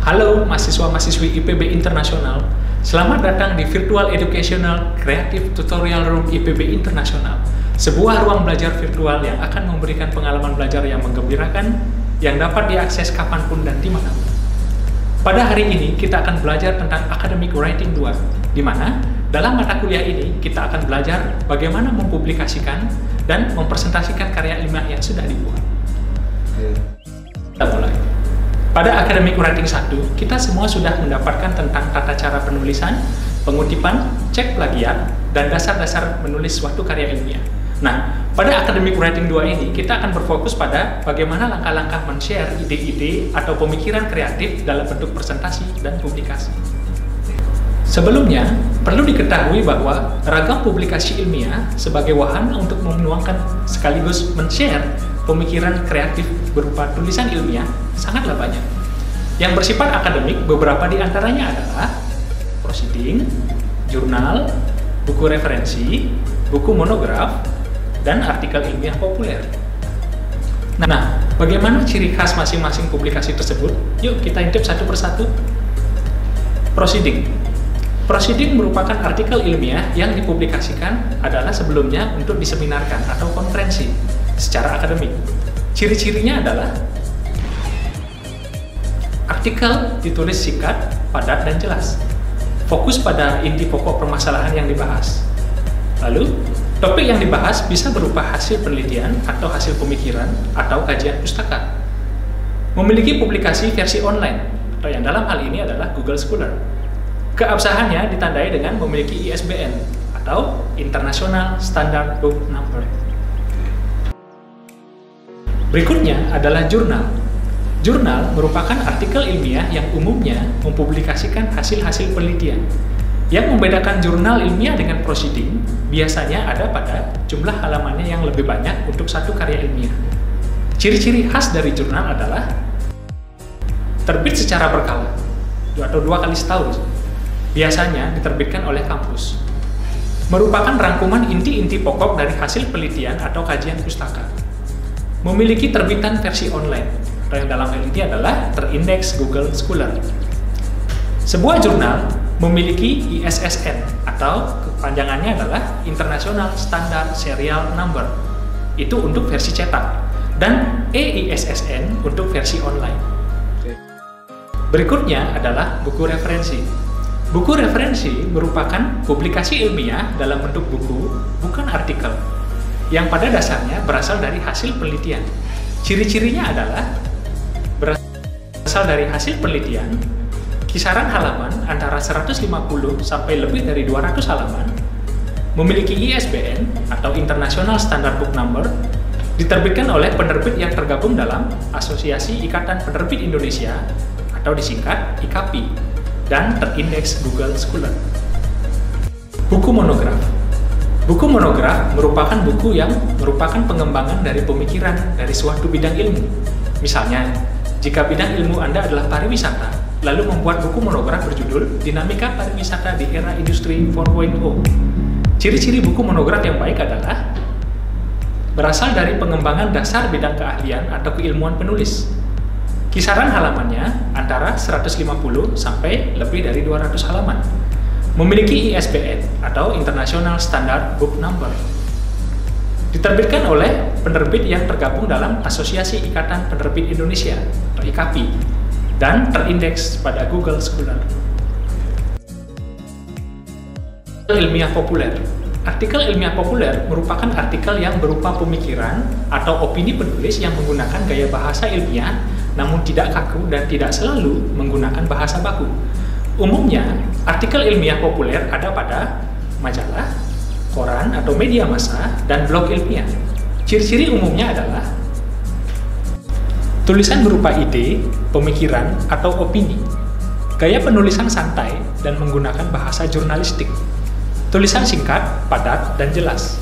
Halo mahasiswa-mahasiswi IPB Internasional, selamat datang di Virtual Educational Creative Tutorial Room IPB Internasional, sebuah ruang belajar virtual yang akan memberikan pengalaman belajar yang menggembirakan, yang dapat diakses kapanpun dan dimanapun. Pada hari ini, kita akan belajar tentang Academic Writing 2, di mana dalam mata kuliah ini kita akan belajar bagaimana mempublikasikan dan mempresentasikan karya ilmiah yang sudah dibuat. Kita mulai. Pada Academic Writing 1, kita semua sudah mendapatkan tentang tata cara penulisan, pengutipan, cek plagiat, dan dasar-dasar menulis suatu karya ilmiah. Nah, pada Academic Writing 2 ini, kita akan berfokus pada bagaimana langkah-langkah men-share ide-ide atau pemikiran kreatif dalam bentuk presentasi dan publikasi. Sebelumnya, perlu diketahui bahwa ragam publikasi ilmiah sebagai wahana untuk menuangkan sekaligus men-share pemikiran kreatif berupa tulisan ilmiah sangatlah banyak. Yang bersifat akademik, beberapa di antaranya adalah proceeding, jurnal, buku referensi, buku monograf, dan artikel ilmiah populer. Nah, bagaimana ciri khas masing-masing publikasi tersebut? Yuk kita intip satu persatu. Proceeding. Proceeding merupakan artikel ilmiah yang dipublikasikan adalah sebelumnya untuk diseminarkan atau konferensi secara akademik. Ciri-cirinya adalah artikel ditulis singkat, padat, dan jelas. Fokus pada inti pokok permasalahan yang dibahas. Lalu, topik yang dibahas bisa berupa hasil penelitian atau hasil pemikiran atau kajian pustaka. Memiliki publikasi versi online, atau yang dalam hal ini adalah Google Scholar. Keabsahannya ditandai dengan memiliki ISBN atau International Standard Book Number. Berikutnya adalah jurnal. Jurnal merupakan artikel ilmiah yang umumnya mempublikasikan hasil-hasil penelitian. Yang membedakan jurnal ilmiah dengan proceeding biasanya ada pada jumlah halamannya yang lebih banyak untuk satu karya ilmiah. Ciri-ciri khas dari jurnal adalah terbit secara berkala atau 2 kali setahun. Biasanya diterbitkan oleh kampus. Merupakan rangkuman inti-inti pokok dari hasil penelitian atau kajian pustaka. Memiliki terbitan versi online, atau yang dalam hal ini adalah terindeks Google Scholar. Sebuah jurnal memiliki ISSN, atau kepanjangannya adalah International Standard Serial Number. Itu untuk versi cetak, dan EISSN untuk versi online. Berikutnya adalah buku referensi. Buku referensi merupakan publikasi ilmiah dalam bentuk buku, bukan artikel, yang pada dasarnya berasal dari hasil penelitian. Ciri-cirinya adalah berasal dari hasil penelitian, kisaran halaman antara 150 sampai lebih dari 200 halaman, memiliki ISBN atau International Standard Book Number, diterbitkan oleh penerbit yang tergabung dalam Asosiasi Ikatan Penerbit Indonesia atau disingkat IKAPI, dan terindeks Google Scholar. Buku monograf. Buku monograf merupakan buku yang merupakan pengembangan dari pemikiran dari suatu bidang ilmu. Misalnya, jika bidang ilmu Anda adalah pariwisata, lalu membuat buku monograf berjudul Dinamika Pariwisata di Era Industri 4.0. Ciri-ciri buku monograf yang baik adalah berasal dari pengembangan dasar bidang keahlian atau keilmuan penulis. Kisaran halamannya antara 150 sampai lebih dari 200 halaman. Memiliki ISBN atau International Standard Book Number. Diterbitkan oleh penerbit yang tergabung dalam Asosiasi Ikatan Penerbit Indonesia atau IKAPI, dan terindeks pada Google Scholar. Ilmiah populer. Artikel ilmiah populer merupakan artikel yang berupa pemikiran atau opini penulis yang menggunakan gaya bahasa ilmiah namun tidak kaku dan tidak selalu menggunakan bahasa baku. Umumnya, artikel ilmiah populer ada pada majalah, koran atau media massa, dan blog ilmiah. Ciri-ciri umumnya adalah tulisan berupa ide, pemikiran, atau opini. Gaya penulisan santai dan menggunakan bahasa jurnalistik. Tulisan singkat, padat, dan jelas.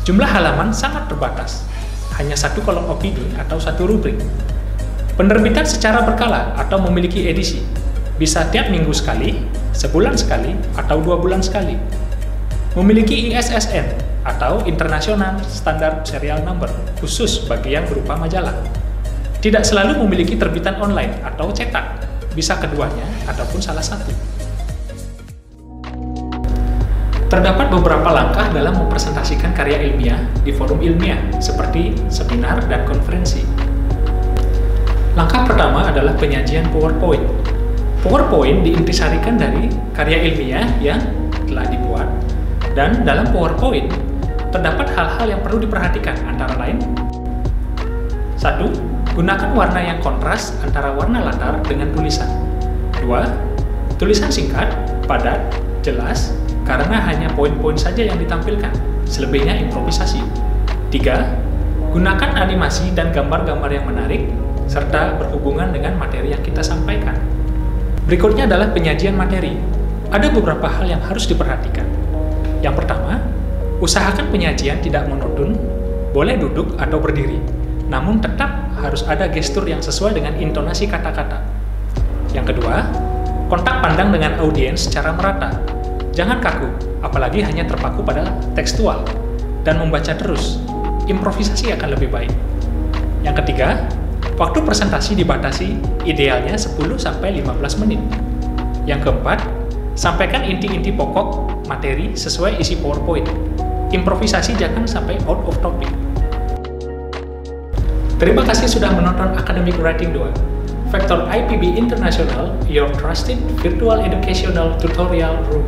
Jumlah halaman sangat terbatas, hanya 1 kolom opini atau 1 rubrik. Penerbitan secara berkala atau memiliki edisi, bisa tiap minggu sekali, sebulan sekali, atau 2 bulan sekali. Memiliki ISSN atau International Standard Serial Number, khusus bagi yang berupa majalah. Tidak selalu memiliki terbitan online atau cetak, bisa keduanya ataupun salah satu. Terdapat beberapa langkah dalam mempresentasikan karya ilmiah di forum ilmiah, seperti seminar dan konferensi. Langkah pertama adalah penyajian PowerPoint. PowerPoint diintisarikan dari karya ilmiah yang telah dibuat, dan dalam PowerPoint terdapat hal-hal yang perlu diperhatikan, antara lain: 1. Gunakan warna yang kontras antara warna latar dengan tulisan. 2. Tulisan singkat, padat, jelas, karena hanya poin-poin saja yang ditampilkan, selebihnya improvisasi. 3. Gunakan animasi dan gambar-gambar yang menarik, serta berhubungan dengan materi yang kita sampaikan. Berikutnya adalah penyajian materi. Ada beberapa hal yang harus diperhatikan. Yang pertama, usahakan penyajian tidak monoton, boleh duduk atau berdiri, namun tetap harus ada gestur yang sesuai dengan intonasi kata-kata. Yang kedua, kontak pandang dengan audiens secara merata. Jangan kaku, apalagi hanya terpaku pada tekstual, dan membaca terus. Improvisasi akan lebih baik. Yang ketiga, waktu presentasi dibatasi idealnya 10-15 menit. Yang keempat, sampaikan inti-inti pokok materi sesuai isi PowerPoint. Improvisasi jangan sampai out of topic. Terima kasih sudah menonton Academic Writing 2. Vector IPB International, your trusted virtual educational tutorial room.